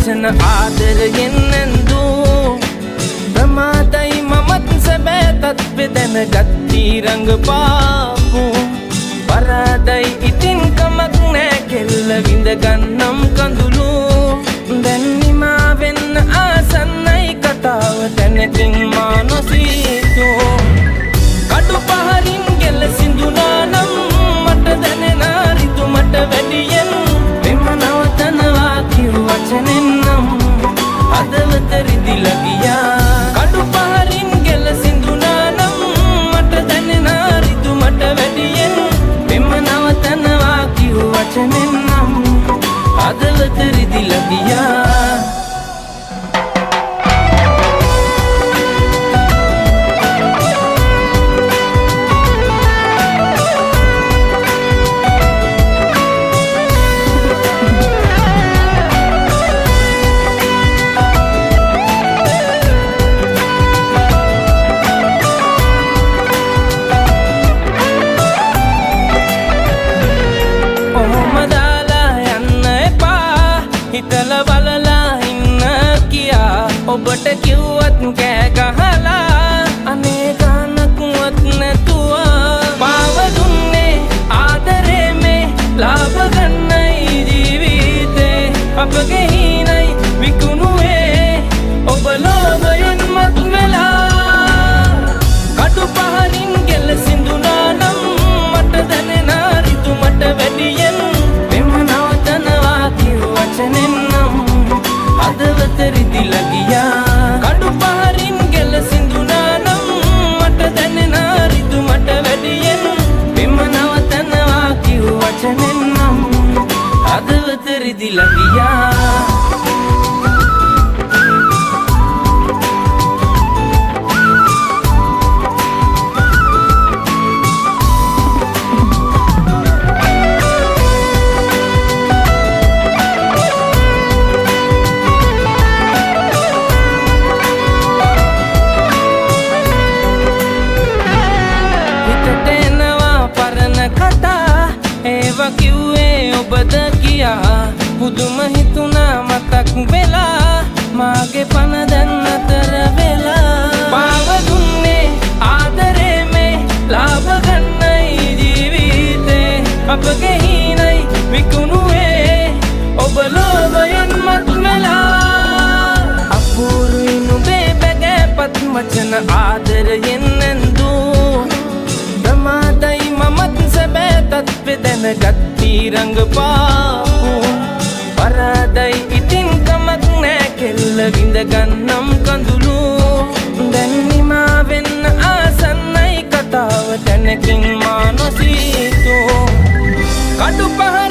වචන ආදරයෙන් නැන්දූ ප්‍රමාදයි මමත් සැබෑ තත්ත්වෙ දැනගත්ී රඟපාපු පරාදයි ඉතින් කමක් නෑ කෙල්ල විඳගන්නම් කඳුළු දැන් නිමා වෙන්න ආසන්නයි කතාව තැනකින් මා නොසීතෝ කඩු පහරින් ගෙල සිඳුනා නම් මට දැනෙනා රිතුමට වැඩියෙන් මෙම නවතනවා කිව් වචනෙන් නම් හදවත රිදිලා ගියා කඩු පහරින් ගෙල සිඳුනා නම් මට දැනෙනා රිතුමට වැඩියෙන් මෙම නවතනවා කිව් වචනෙන් නම් හදවත රිදිලා ගියා හිතල බලලා ඉන්න කියා ඔබට කිව්වත් කෑ ගහලා අනේ ගානකුවත් නැතුව පාව දුන්නේ ආදරේ මේ ලාභ ගන්නයි ජීවිතේ අපගේ හීනයි විකුණුවේ ඔබ ලෝභයෙන් මත් වෙලා කඩු පහරින් ගෙල සිඳුනා නම් මට දැනෙනා රිතුමට වැඩියෙන් මෙම නවතනවා කිව් වචනෙන් නම් හදවත රිදිලා ගියා කඩු පහරින් ගෙල සිඳුනා නම් මට දැනෙනා රිතුමට වැඩියෙන් මෙම නවතනවා කිව් වචනෙන් නම් හදවත රිදිලා ගියා ඒවා කිව්වේ ඔබද කියා පුදුම හිතුණා මතක් වෙලා මාගේ පන දැන් අතර වෙලා පාව දුන්නේ ආදරේ මේ ලාභ ගන්නයි ජීවිතේ අපගේ හීනයි විකුණුවේ ඔබ ලෝභයෙන් මත් වෙලා අපූර්වයි නුඹේ බැගෑපත් වචන ආදරයෙන් නැන්දූ ප්‍රමාදයි මමත් සැබෑ තත්ත්වෙ දැනගත්ී රඟපාපු පරාදයි ඉතින් කමක් නෑ කෙල්ල විඳගන්නම් කඳුළු දැන් නිමා වෙන්න ආසන්නයි කතාව තැනකින් මා නොසීතෝ කඩු පහ